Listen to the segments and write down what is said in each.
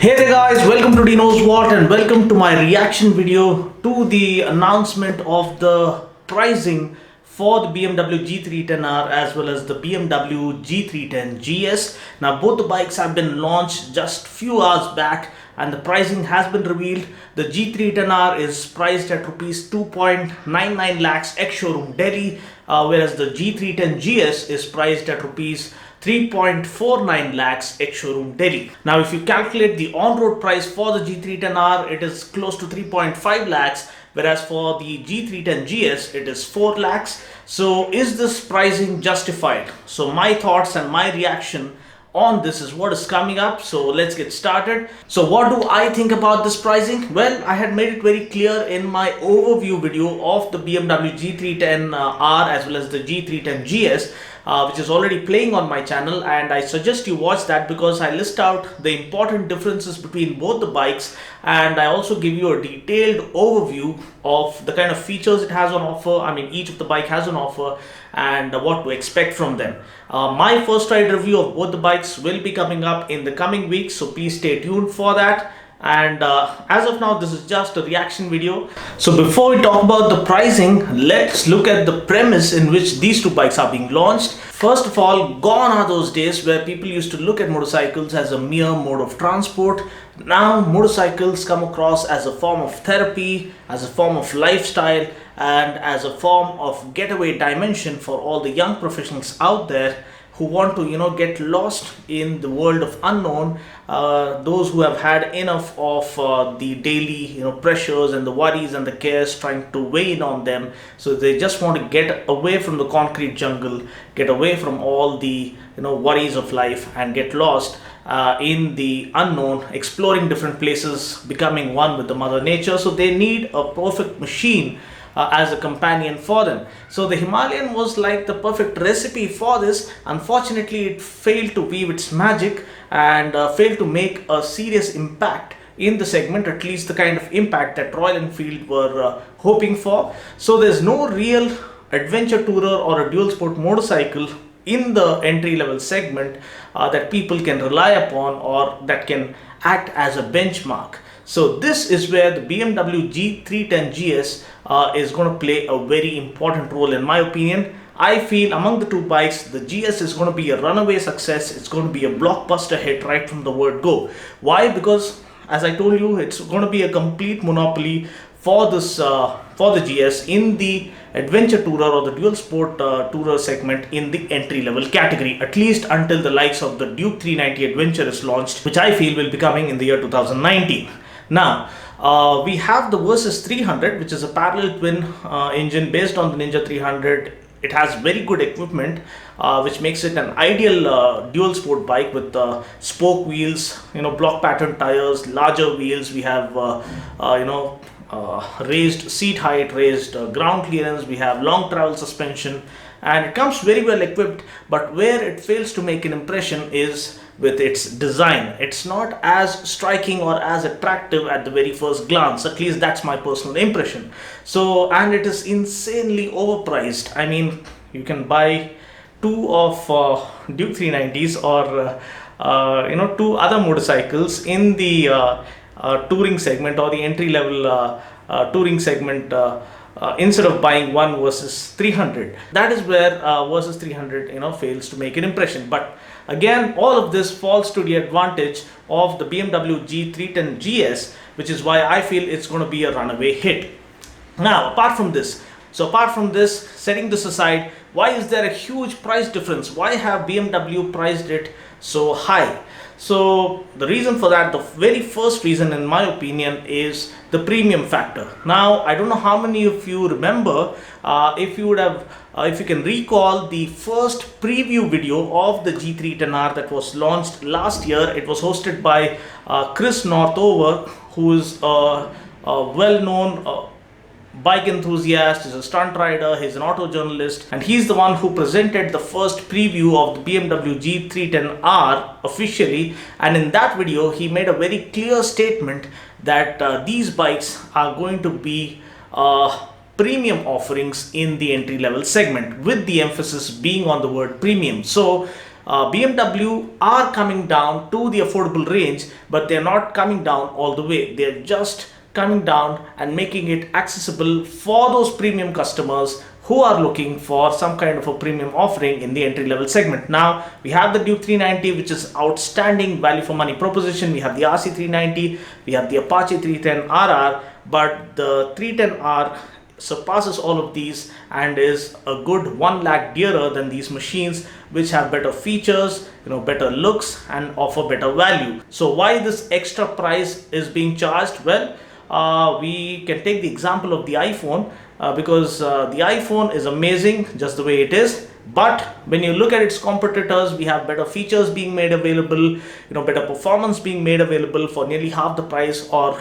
Hey there guys, welcome to Dinos and welcome to my reaction video to the announcement of the pricing for the BMW G310R as well as the BMW G310GS. Now both the bikes have been launched just few hours back and the pricing has been revealed. The G310R is priced at rupees 2.99 lakhs ex-showroom Delhi, whereas the G310GS is priced at rupees 3.49 lakhs ex-showroom Delhi. Now if you calculate the on-road price for the G310R, it is close to 3.5 lakhs, whereas for the G310GS it is 4 lakhs. So is this pricing justified? So my thoughts and my reaction on this is what is coming up. So let's get started. So what do I think about this pricing? Well, I had made it very clear in my overview video of the BMW G310R as well as the G310GS, which is already playing on my channel, and I suggest you watch that because I list out the important differences between both the bikes and I also give you a detailed overview of the kind of features it has on offer. I mean, each of the bike has an offer and what to expect from them. My first ride review of both the bikes will be coming up in the coming weeks, so please stay tuned for that. And as of now, this is just a reaction video. So before we talk about the pricing, let's look at the premise in which these two bikes are being launched. First of all, gone are those days where people used to look at motorcycles as a mere mode of transport. Now motorcycles come across as a form of therapy, as a form of lifestyle, and as a form of getaway dimension for all the young professionals out there who want to get lost in the world of unknown, those who have had enough of the daily pressures and the worries and the cares trying to weigh in on them. So they just want to get away from the concrete jungle, get away from all the worries of life and get lost in the unknown, exploring different places, becoming one with the mother nature. So they need a perfect machine as a companion for them. So the Himalayan was like the perfect recipe for this. Unfortunately, it failed to weave its magic and failed to make a serious impact in the segment, at least the kind of impact that Royal Enfield were hoping for. So there's no real adventure tourer or a dual sport motorcycle in the entry level segment that people can rely upon or that can act as a benchmark. So this is where the BMW G310GS is going to play a very important role in my opinion. I feel among the two bikes, the GS is going to be a runaway success. It's going to be a blockbuster hit right from the word go. Why? Because as I told you, it's going to be a complete monopoly for this for the GS in the adventure tourer or the dual sport tourer segment in the entry level category, at least until the likes of the Duke 390 Adventure is launched, which I feel will be coming in the year 2019. Now, we have the Versys 300, which is a parallel twin engine based on the Ninja 300. It has very good equipment, which makes it an ideal dual sport bike with spoke wheels, block pattern tires, larger wheels. We have, raised seat height, raised ground clearance. We have long travel suspension, and it comes very well equipped. But where it fails to make an impression is with its design. It's not as striking or as attractive at the very first glance. At least that's my personal impression. So, and it is insanely overpriced. I mean, you can buy two of Duke 390s or two other motorcycles in the touring segment or the entry level touring segment instead of buying one Versys 300. That is where Versys 300 fails to make an impression. But again, all of this falls to the advantage of the BMW G310GS, which is why I feel it's going to be a runaway hit. Now, apart from this, setting this aside, why is there a huge price difference? Why have BMW priced it so high? So the reason for that, the very first reason in my opinion, is the premium factor. Now, I don't know how many of you remember, if you can recall the first preview video of the G310R that was launched last year. It was hosted by Chris Northover, who is a well-known bike enthusiast, he's a stunt rider, he's an auto journalist, and he's the one who presented the first preview of the BMW G310R officially. And in that video, he made a very clear statement that these bikes are going to be premium offerings in the entry level segment, with the emphasis being on the word premium. So BMW are coming down to the affordable range, but they're not coming down all the way. They're just coming down and making it accessible for those premium customers who are looking for some kind of a premium offering in the entry level segment. Now we have the Duke 390, which is outstanding value for money proposition. We have the RC 390, we have the Apache 310RR, but the 310R surpasses all of these and is a good 1 lakh dearer than these machines, which have better features, better looks and offer better value. So why this extra price is being charged? Well, we can take the example of the iPhone, because the iPhone is amazing just the way it is, but when you look at its competitors, we have better features being made available, better performance being made available for nearly half the price, or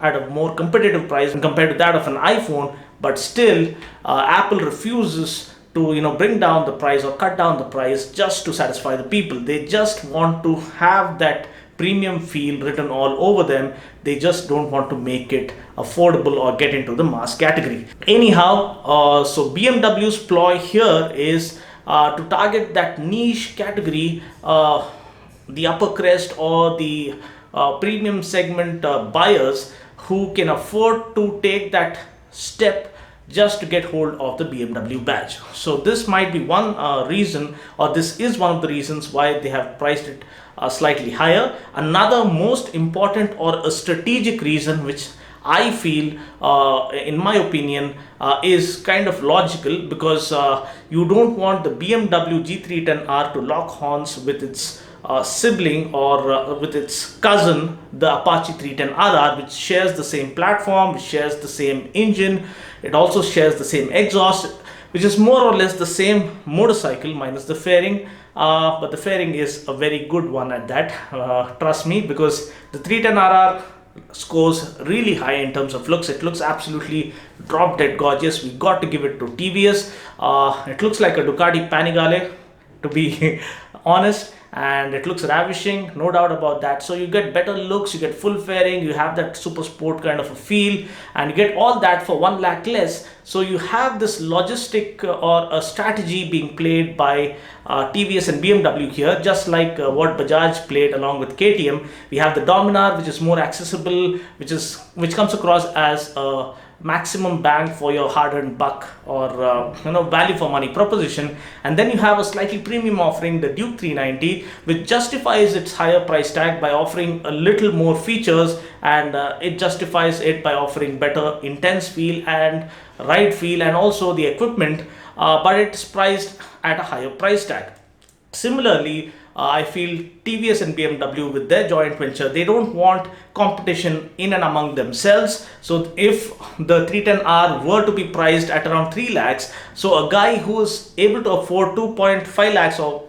at a more competitive price compared to that of an iPhone. But still, Apple refuses to bring down the price or cut down the price just to satisfy the people. They just want to have that premium feel written all over them. They just don't want to make it affordable or get into the mass category. Anyhow, so BMW's ploy here is to target that niche category, the upper crest or the premium segment buyers who can afford to take that step just to get hold of the BMW badge. So this might be one reason, or this is one of the reasons why they have priced it slightly higher. Another most important or a strategic reason, which I feel, in my opinion, is kind of logical, because you don't want the BMW G310R to lock horns with its sibling or with its cousin, the Apache 310RR, which shares the same platform, which shares the same engine. It also shares the same exhaust, which is more or less the same motorcycle minus the fairing. But the fairing is a very good one at that, trust me, because the 310RR scores really high in terms of looks. It looks absolutely drop dead gorgeous. We got to give it to TVS. It looks like a Ducati Panigale, to be honest, and it looks ravishing, no doubt about that. So you get better looks, you get full fairing, you have that super sport kind of a feel, and you get all that for 1 lakh less. So you have this logistic or a strategy being played by TVS and BMW here, just like what Bajaj played along with KTM. We have the Dominar, which is more accessible, which comes across as a maximum bang for your hard-earned buck, or value for money proposition. And then you have a slightly premium offering, the Duke 390, which justifies its higher price tag by offering a little more features, and it justifies it by offering better intense feel and ride feel and also the equipment, but it's priced at a higher price tag. Similarly, I feel TVS and BMW, with their joint venture, they don't want competition in and among themselves. So if the 310R were to be priced at around 3 lakhs, so a guy who is able to afford 2.5 lakhs or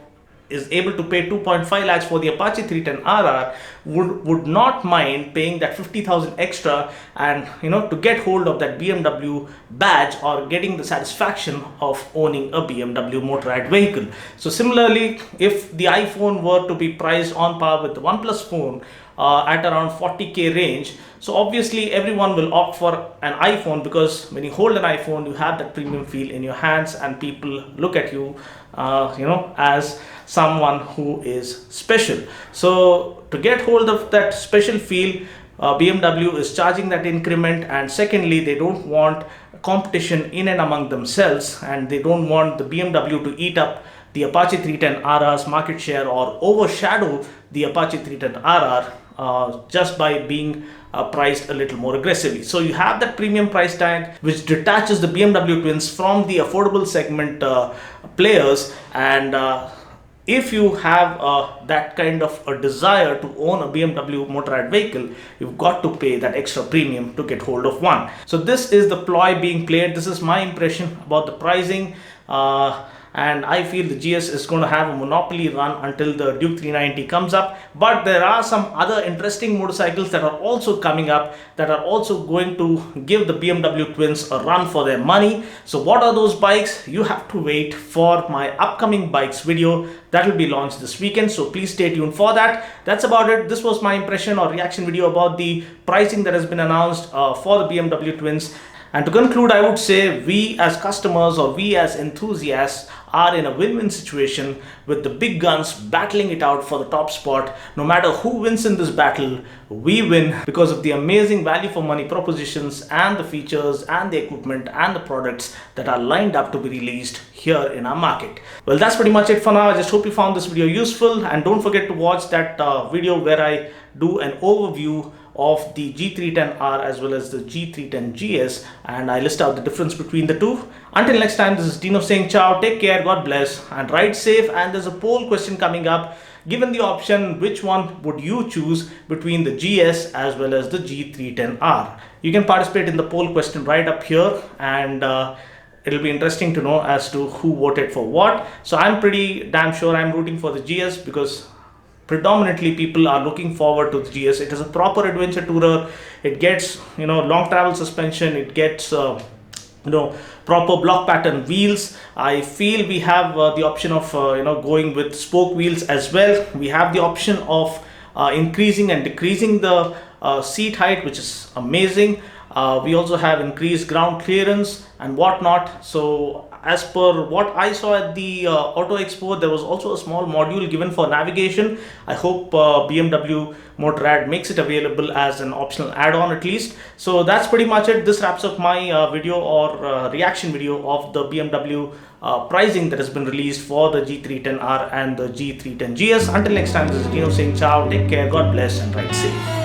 is able to pay 2.5 lakhs for the Apache 310RR would not mind paying that 50,000 extra, and to get hold of that BMW badge or getting the satisfaction of owning a BMW motorized vehicle. So similarly, if the iPhone were to be priced on par with the OnePlus phone at around 40k range, so obviously everyone will opt for an iPhone, because when you hold an iPhone, you have that premium feel in your hands and people look at you as someone who is special. So to get hold of that special feel, BMW is charging that increment, and secondly, they don't want competition in and among themselves, and they don't want the BMW to eat up the Apache 310RR's market share or overshadow the Apache 310RR just by being priced a little more aggressively. So you have that premium price tag, which detaches the BMW twins from the affordable segment players, and if you have that kind of a desire to own a BMW motorized vehicle, you've got to pay that extra premium to get hold of one. So this is the ploy being played. This is my impression about the pricing. And I feel the GS is going to have a monopoly run until the Duke 390 comes up. But there are some other interesting motorcycles that are also coming up, that are also going to give the BMW twins a run for their money. So what are those bikes? You have to wait for my upcoming bikes video that will be launched this weekend. So please stay tuned for that. That's about it. This was my impression or reaction video about the pricing that has been announced for the BMW twins. And to conclude, I would say we as customers or we as enthusiasts are in a win-win situation with the big guns battling it out for the top spot. No matter who wins in this battle, we win because of the amazing value for money propositions and the features and the equipment and the products that are lined up to be released here in our market. Well, that's pretty much it for now. I just hope you found this video useful, and don't forget to watch that video where I do an overview of the G310R as well as the G310GS, and I list out the difference between the two. Until next time, this is Dinos saying ciao, take care, God bless, and ride safe. And there's a poll question coming up. Given the option, which one would you choose between the GS as well as the G310R? You can participate in the poll question right up here, and it'll be interesting to know as to who voted for what. So I'm pretty damn sure I'm rooting for the GS because predominantly people are looking forward to the GS. It is a proper adventure tourer. It gets, long travel suspension. It gets, proper block pattern wheels. I feel we have the option of, going with spoke wheels as well. We have the option of increasing and decreasing the seat height, which is amazing. We also have increased ground clearance and whatnot. So as per what I saw at the Auto Expo, there was also a small module given for navigation. I hope BMW Motorrad makes it available as an optional add-on at least. So that's pretty much it. This wraps up my video or reaction video of the BMW pricing that has been released for the G310R and the G310GS. Until next time, this is Dino saying ciao, take care, God bless, and ride safe.